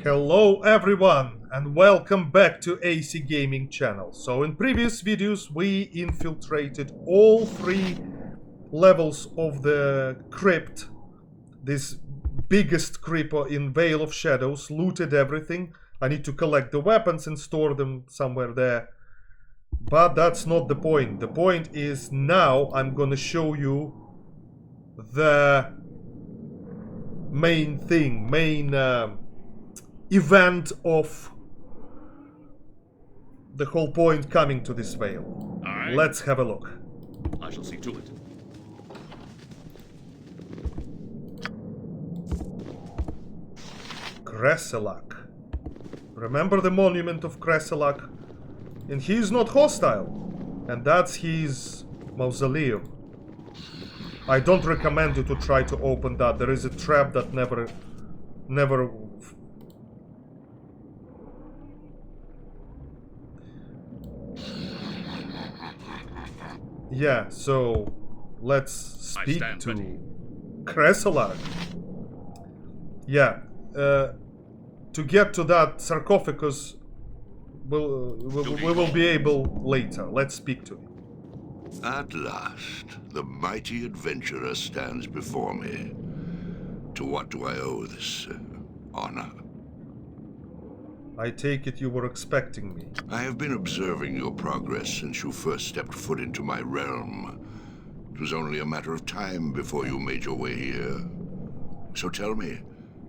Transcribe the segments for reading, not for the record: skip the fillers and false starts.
Hello everyone and welcome back to AC Gaming channel. So in previous videos we infiltrated all 3 levels of the crypt, this biggest crypt in Veil of Shadows, looted everything. I need to collect the weapons and store them somewhere there. But that's not the point. The point is now I'm gonna show you the main thing, event of the whole point coming to this veil. Alright. Let's have a look. I shall see to it. Kresselack. Remember the monument of Kresselack? And he is not hostile. And that's his mausoleum. I don't recommend you to try to open that. There is a trap that never... Yeah, so let's speak to Kresselack. Yeah, to get to that sarcophagus, we will be able later. Let's speak to him. At last, the mighty adventurer stands before me. To what do I owe this honor? I take it you were expecting me. I have been observing your progress since you first stepped foot into my realm. It was only a matter of time before you made your way here. So tell me,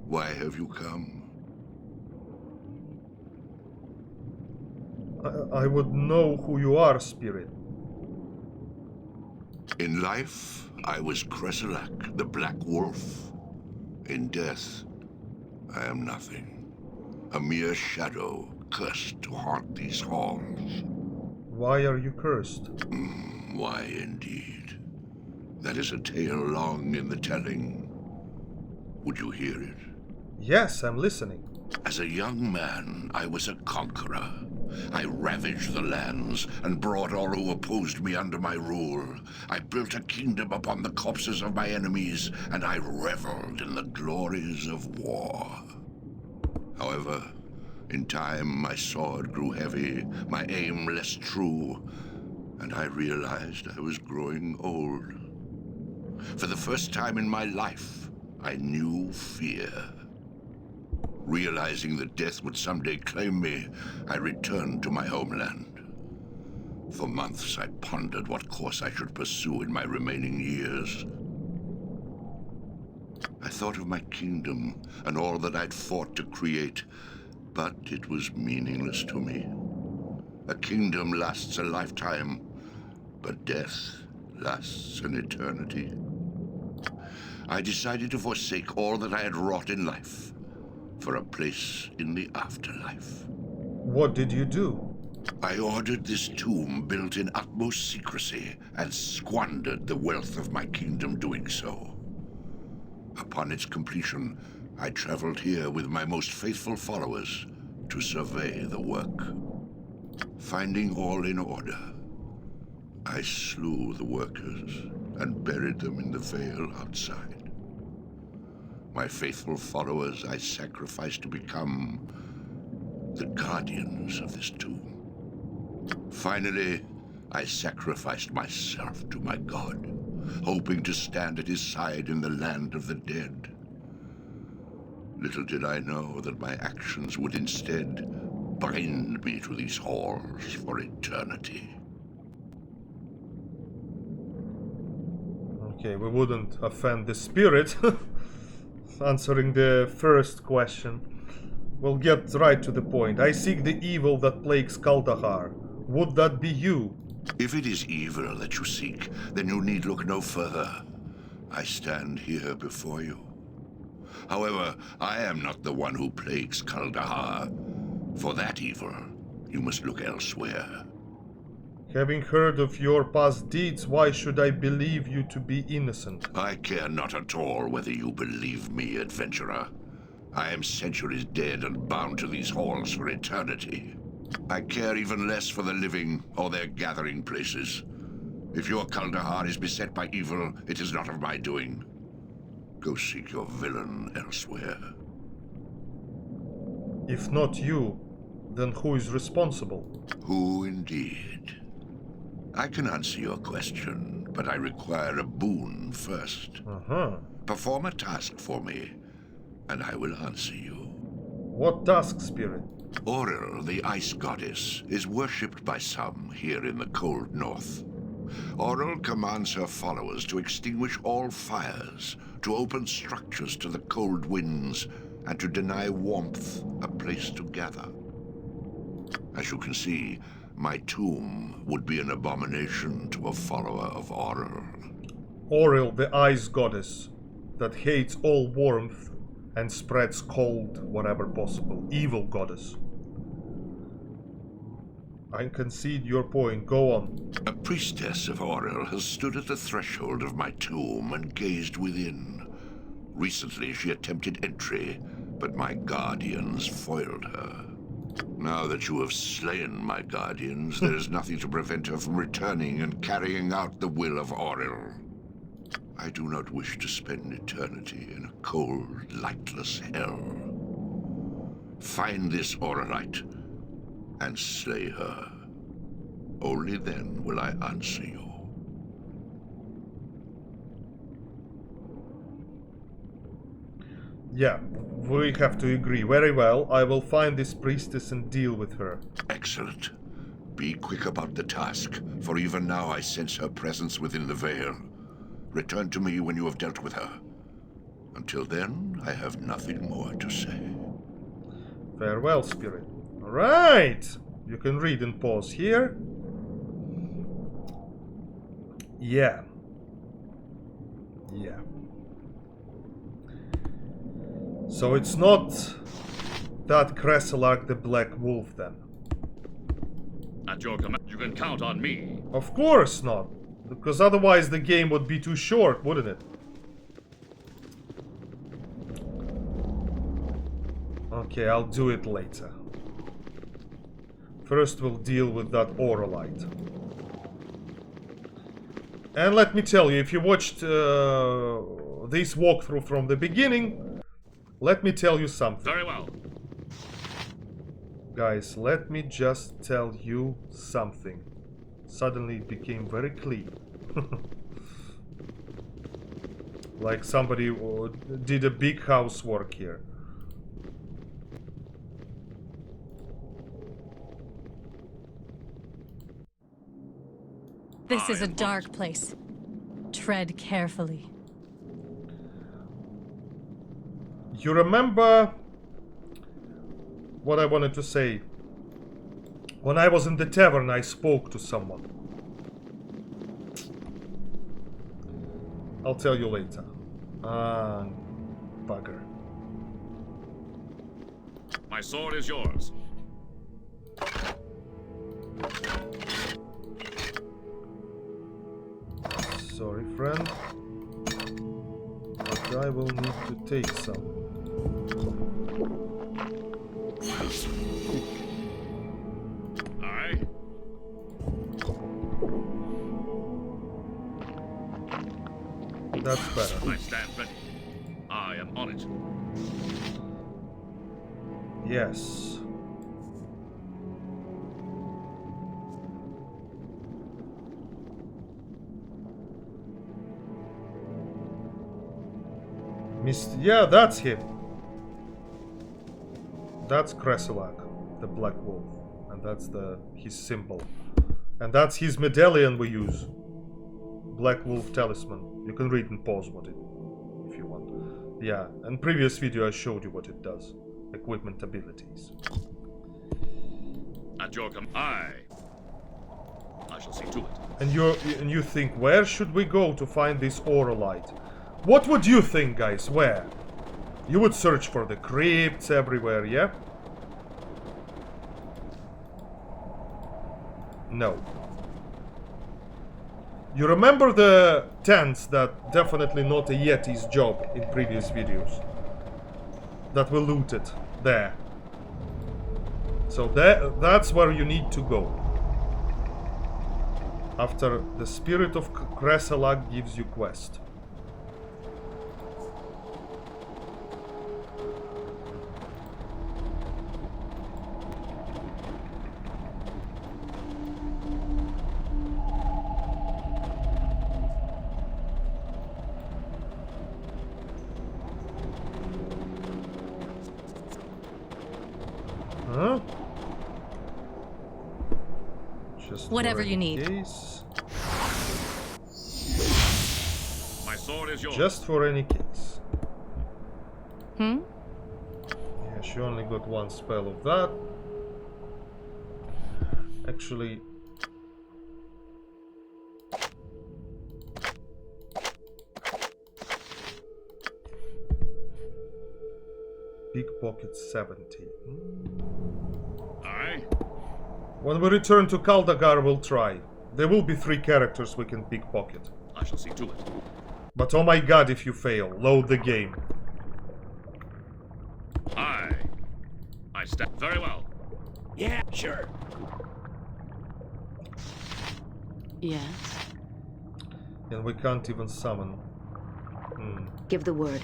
why have you come? I would know who you are, Spirit. In life, I was Kresselack, the Black Wolf. In death, I am nothing. A mere shadow, cursed to haunt these halls. Why are you cursed? Why, indeed. That is a tale long in the telling. Would you hear it? Yes, I'm listening. As a young man, I was a conqueror. I ravaged the lands and brought all who opposed me under my rule. I built a kingdom upon the corpses of my enemies, and I reveled in the glories of war. However, in time, my sword grew heavy, my aim less true, and I realized I was growing old. For the first time in my life, I knew fear. Realizing that death would someday claim me, I returned to my homeland. For months, I pondered what course I should pursue in my remaining years. I thought of my kingdom and all that I'd fought to create, but it was meaningless to me. A kingdom lasts a lifetime, but death lasts an eternity. I decided to forsake all that I had wrought in life for a place in the afterlife. What did you do? I ordered this tomb built in utmost secrecy and squandered the wealth of my kingdom doing so. Upon its completion, I traveled here with my most faithful followers to survey the work. Finding all in order, I slew the workers and buried them in the veil outside. My faithful followers I sacrificed to become the guardians of this tomb. Finally, I sacrificed myself to my god, hoping to stand at his side in the land of the dead. Little did I know that my actions would instead bind me to these halls for eternity. Okay, we wouldn't offend the spirit. Answering the first question. We'll get right to the point. I seek the evil that plagues Kuldahar. Would that be you? If it is evil that you seek, then you need look no further. I stand here before you. However, I am not the one who plagues Kuldahar. For that evil, you must look elsewhere. Having heard of your past deeds, why should I believe you to be innocent? I care not at all whether you believe me, adventurer. I am centuries dead and bound to these halls for eternity. I care even less for the living or their gathering places. If your Kuldahar is beset by evil, it is not of my doing. Go seek your villain elsewhere. If not you, then who is responsible? Who indeed? I can answer your question, but I require a boon first. Perform a task for me, and I will answer you. What task, Spirit? Auril, the ice goddess, is worshipped by some here in the cold north. Auril commands her followers to extinguish all fires, to open structures to the cold winds, and to deny warmth a place to gather. As you can see, my tomb would be an abomination to a follower of Auril. Auril, the ice goddess, that hates all warmth and spreads cold wherever possible. Evil goddess. I concede your point. Go on. A priestess of Auril has stood at the threshold of my tomb and gazed within. Recently she attempted entry, but my guardians foiled her. Now that you have slain my guardians, there is nothing to prevent her from returning and carrying out the will of Auril. I do not wish to spend eternity in a cold, lightless hell. Find this Auralite and slay her. Only then will I answer you. Yeah, we have to agree. Very well, I will find this priestess and deal with her. Excellent. Be quick about the task, for even now I sense her presence within the veil. Return to me when you have dealt with her. Until then, I have nothing more to say. Farewell, Spirit. Alright! You can read and pause here. Yeah. Yeah. So it's not that Kresselack the Black Wolf then? At your command, you can count on me. Of course not. Because otherwise the game would be too short, wouldn't it? Okay, I'll do it later. First we'll deal with that Auralite. And let me tell you, if you watched this walkthrough from the beginning, let me tell you something. Very well. Guys, let me just tell you something. Suddenly it became very clear. Like somebody did a big housework here. This is a dark place. Tread carefully. You remember what I wanted to say? When I was in the tavern, I spoke to someone. I'll tell you later. Ah, bugger. My sword is yours. Sorry, friend. But I will need to take some. Aye. That's better. I stand ready. I am on it. Yes. Yeah, that's him. That's Kresselack, the Black Wolf. And that's his symbol. And that's his medallion we use. Black Wolf Talisman. You can read and pause what it if you want. Yeah, in previous video I showed you what it does. Equipment abilities. At your command. I shall see to it. And you think, where should we go to find this Auralite? What would you think, guys? Where? You would search for the crypts everywhere, yeah? No. You remember the tents that definitely not a Yeti's job in previous videos? That we looted there. So that's where you need to go. After the spirit of Kresselack gives you quest. Huh? Just Whatever for you any need. case. My sword is yours. Just for any case. Hmm? Yeah, she only got one spell of that. Actually, pickpocket 70. Aye. When we return to Kuldahar, we'll try. There will be 3 characters we can pickpocket. I shall see to it. But oh my god, if you fail, load the game. Aye. I step very well. Yeah, sure. Yes. And we can't even summon. Give the word.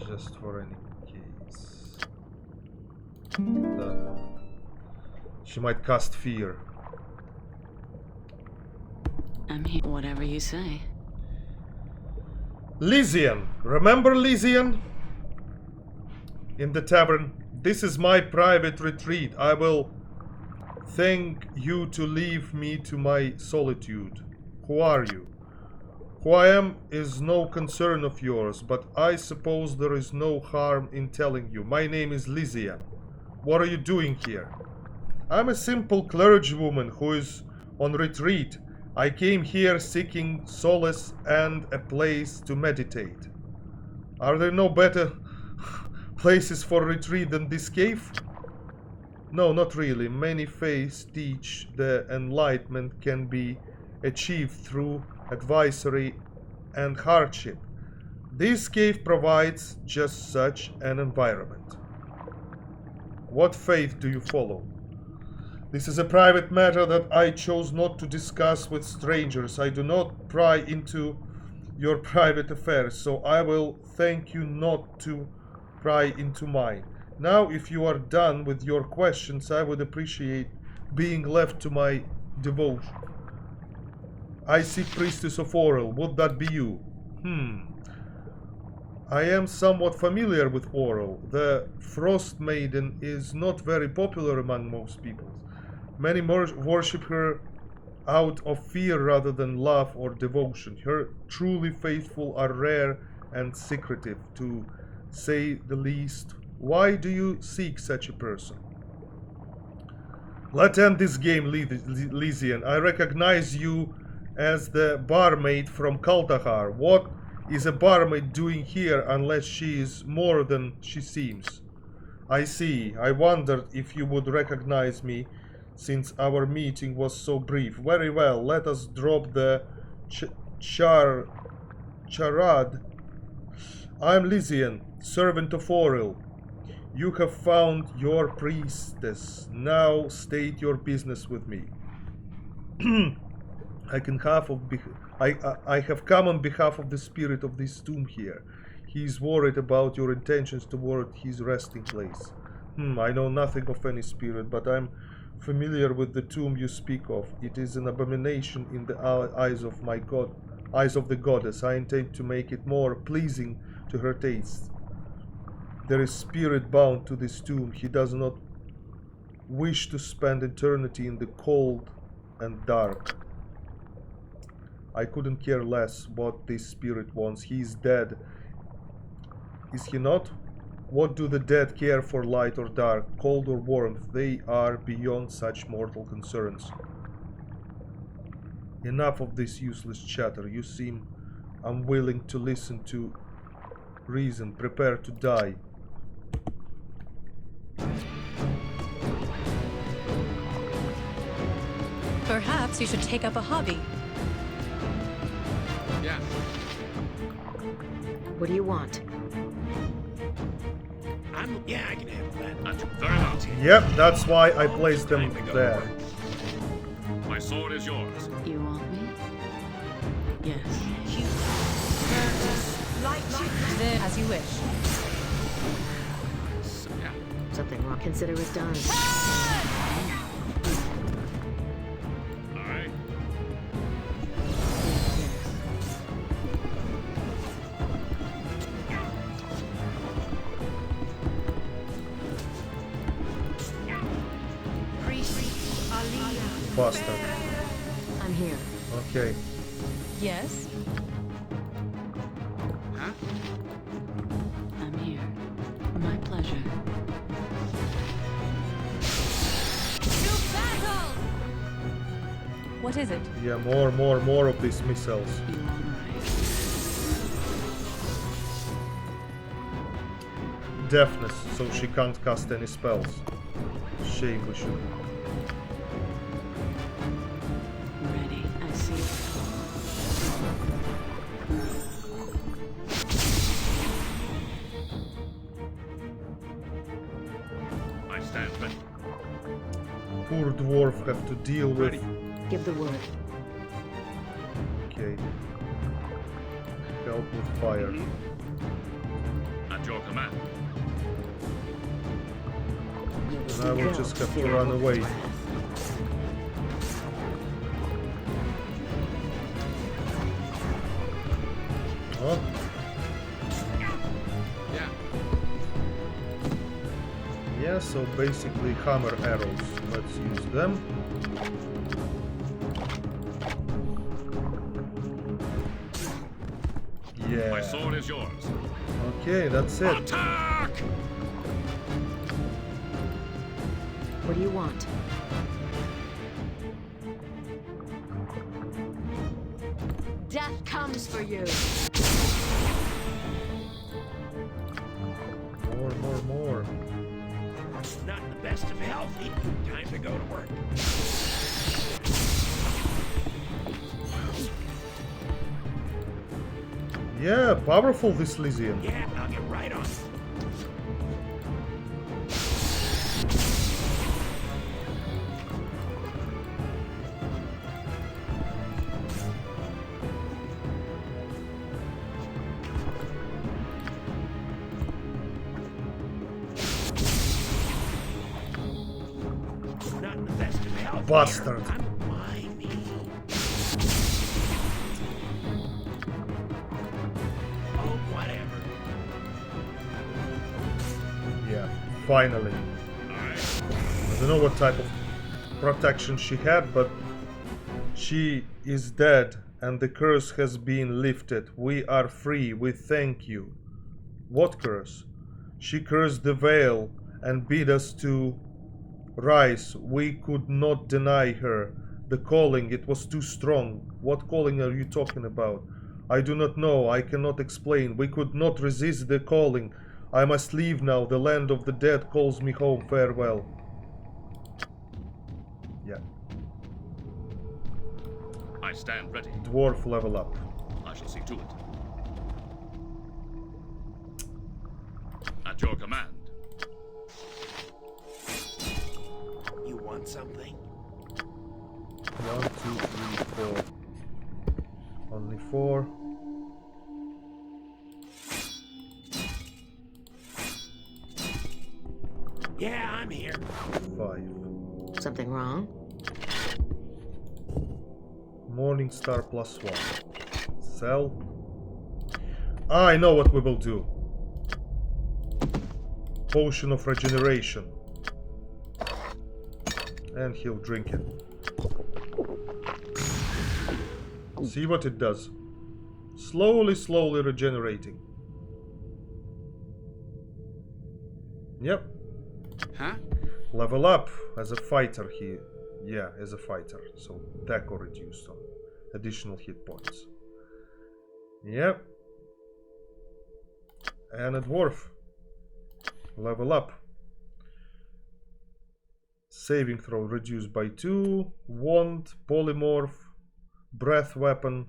Just for any case. That one. She might cast fear. I'm here. Whatever you say. Lysian. Remember Lysian? In the tavern. This is my private retreat. I will thank you to leave me to my solitude. Who are you? Who I am is no concern of yours, but I suppose there is no harm in telling you. My name is Lysian. What are you doing here? I'm a simple clergywoman who is on retreat. I came here seeking solace and a place to meditate. Are there no better places for retreat than this cave? No, not really. Many faiths teach the enlightenment can be achieved through advisory and hardship. This cave provides just such an environment. What faith do you follow? This is a private matter that I chose not to discuss with strangers. I do not pry into your private affairs, so I will thank you not to pry into mine. Now, if you are done with your questions, I would appreciate being left to my devotion. I seek Priestess of Oral. Would that be you? I am somewhat familiar with Oral. The Frost Maiden is not very popular among most people. Many worship her out of fear rather than love or devotion. Her truly faithful are rare and secretive, to say the least. Why do you seek such a person? Let's end this game, Lysian. I recognize you as the barmaid from Kuldahar. What is a barmaid doing here unless she is more than she seems? I see. I wondered if you would recognize me since our meeting was so brief. Very well, let us drop the charade. I'm Lysian, servant of Oril. You have found your priestess. Now state your business with me. I have come on behalf of the spirit of this tomb here. He is worried about your intentions toward his resting place. I know nothing of any spirit, but I'm familiar with the tomb you speak of. It is an abomination in the eyes of my god, eyes of the goddess. I intend to make it more pleasing to her taste. There is spirit bound to this tomb. He does not wish to spend eternity in the cold and dark. I couldn't care less what this spirit wants. He is dead. Is he not? What do the dead care for, light or dark, cold or warmth? They are beyond such mortal concerns. Enough of this useless chatter. You seem unwilling to listen to reason. Prepare to die. Perhaps you should take up a hobby. Yeah. What do you want? Yeah, I can handle that. That's very well. Yep, that's why I placed them there. My sword is yours. You want me? Yes. Then, as you wish. Yeah. Something wrong. Consider it done. All right. Bastard. I'm here. Okay. Yes? Huh? I'm here. My pleasure. To battle! What is it? Yeah, more of these missiles. You alright? Deafness, so she can't cast any spells. Shame, we should. Ready. I see. I stand ready. Poor dwarf have to deal with. Give the word. Okay. Help with fire. At your command. And I will just have to run away. Oh, Yeah. yeah, so basically hammer arrows. Let's use them. Yeah. My sword is yours. Okay, that's it. Attack! What do you want? Death comes for you. More. Not in the best of health. Time to go to work. Yeah, powerful this Lysian. Yeah, I'll get right on it. Not in the best of health. Bastard. I'm whiny. Oh, whatever. Yeah, finally. Alright. I don't know what type of protection she had, but she is dead and the curse has been lifted. We are free. We thank you. What curse? She cursed the veil and bid us to rise. We could not deny her. The calling, it was too strong. What calling are you talking about? I do not know. I cannot explain. We could not resist the calling. I must leave now. The land of the dead calls me home. Farewell. Yeah. I stand ready. Dwarf level up. I shall see to it. At your command. You want something? 1, 2, 3, 4. Only 4. Yeah, I'm here. 5. Something wrong? Morning Star +1. Sell. Ah, I know what we will do. Potion of regeneration. And he'll drink it. See what it does. Slowly regenerating. Yep. Huh? Level up as a fighter here. Yeah, as a fighter. So deco reduced on additional hit points. Yep. And a dwarf. Level up. Saving throw reduced by 2. Wand, polymorph, breath weapon,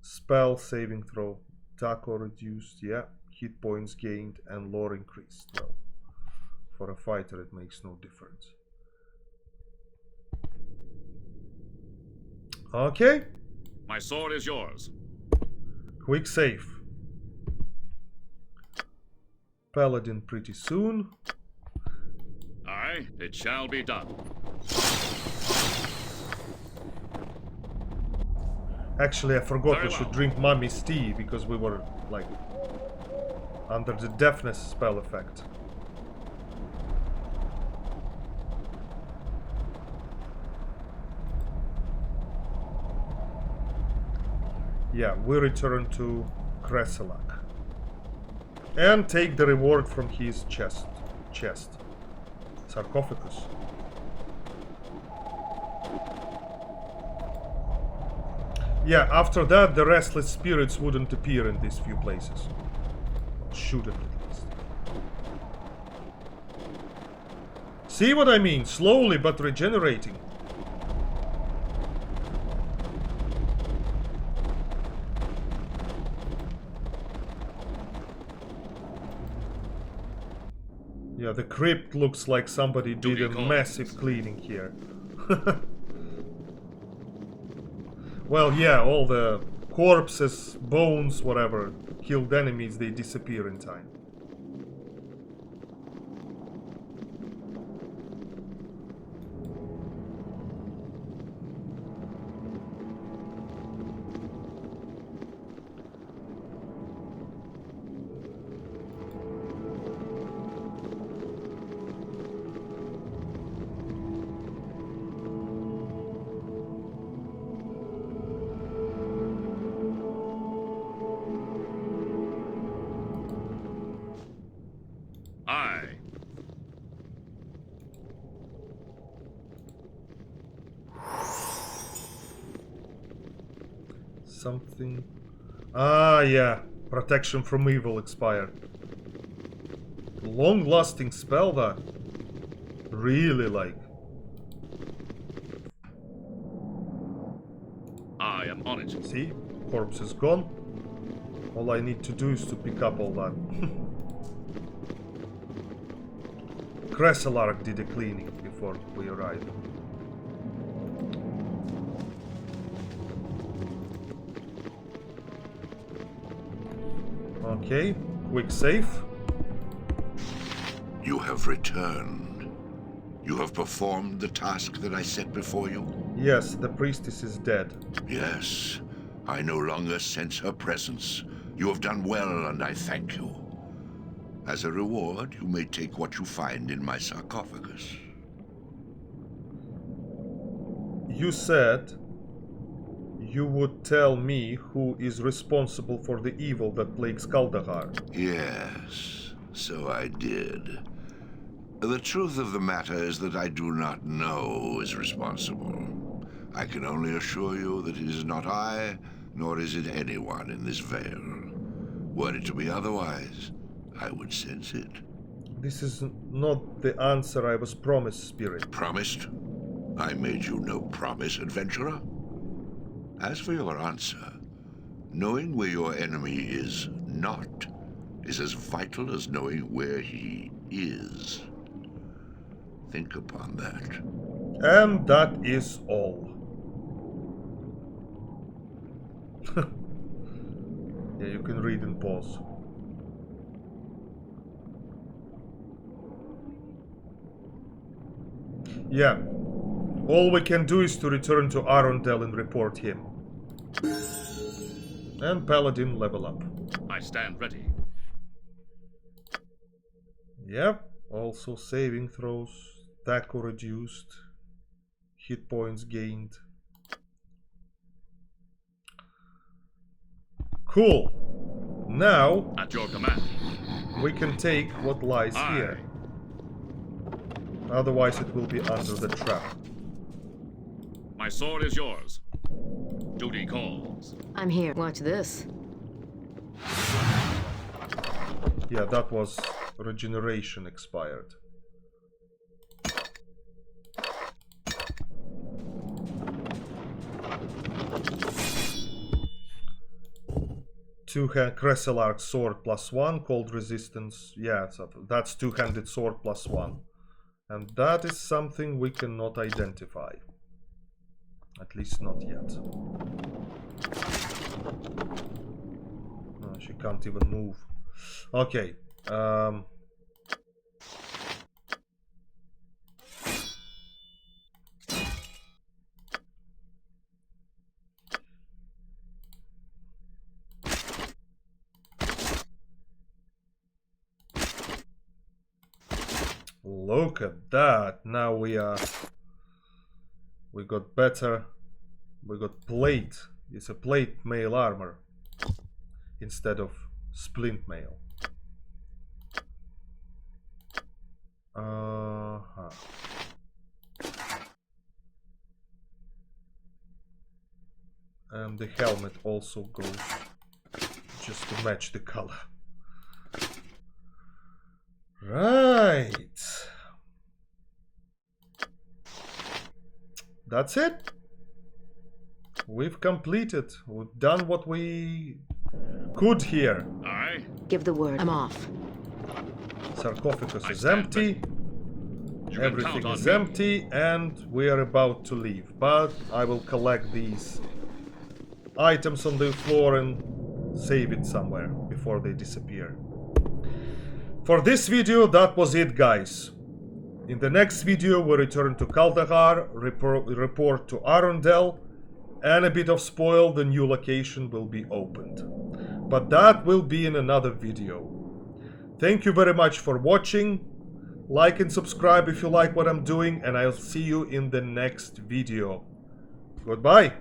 spell saving throw. Taco reduced, yeah. Hit points gained and lore increased. Well, for a fighter it makes no difference. Okay. My sword is yours. Quick save. Paladin pretty soon. Aye, it shall be done. Actually, I forgot Very we should well. drink Mummy's tea because we were, like, under the deafness spell effect. Yeah, we return to Kresselack. And take the reward from his chest. Sarcophagus. Yeah, after that the restless spirits wouldn't appear in these few places. Shouldn't, at least. See what I mean? Slowly but regenerating. Yeah, the crypt looks like somebody did a massive cleaning here. Well, yeah, all the corpses, bones, whatever, killed enemies, they disappear in time. Aye. Something... Ah, yeah. Protection from evil expired. Long-lasting spell, that. Really, like. I am on it. See? Corpse is gone. All I need to do is to pick up all that. Kresselack did a cleaning before we arrived. Okay, quick save. You have returned. You have performed the task that I set before you? Yes, the priestess is dead. Yes. I no longer sense her presence. You have done well, and I thank you. As a reward, you may take what you find in my sarcophagus. You said you would tell me who is responsible for the evil that plagues Kuldahar. Yes, so I did. The truth of the matter is that I do not know who is responsible. I can only assure you that it is not I, nor is it anyone in this vale. Were it to be otherwise, I would sense it. This is not the answer I was promised, Spirit. Promised? I made you no promise, adventurer. As for your answer, knowing where your enemy is not is as vital as knowing where he is. Think upon that. And that is all. Yeah, you can read and pause. Yeah. All we can do is to return to Arundel and report him. And Paladin level up. I stand ready. Yep. Also saving throws. Taco reduced. Hit points gained. Cool. Now At your command. we can take what lies Aye. here. Otherwise it will be under the trap. My sword is yours. Duty calls. I'm here. Watch this. Yeah, that was regeneration expired. Two-hand Kresselack sword +1, cold resistance. Yeah, so that's two-handed sword +1. And that is something we cannot identify. At least not yet. She can't even move. Okay. Look at that. Now we got better. We got plate It's a plate mail armor instead of splint mail. And the helmet also goes just to match the color. Right. That's it. We've completed. We've done what we could here. Aye. Give the word. I'm off. Sarcophagus I is stand empty. You can Everything count on is me. empty, and we are about to leave. But I will collect these items on the floor and save it somewhere before they disappear. For this video, that was it, guys. In the next video, we return to Kuldahar, report to Arundel, and a bit of spoil, the new location will be opened. But that will be in another video. Thank you very much for watching. Like and subscribe if you like what I'm doing, and I'll see you in the next video. Goodbye.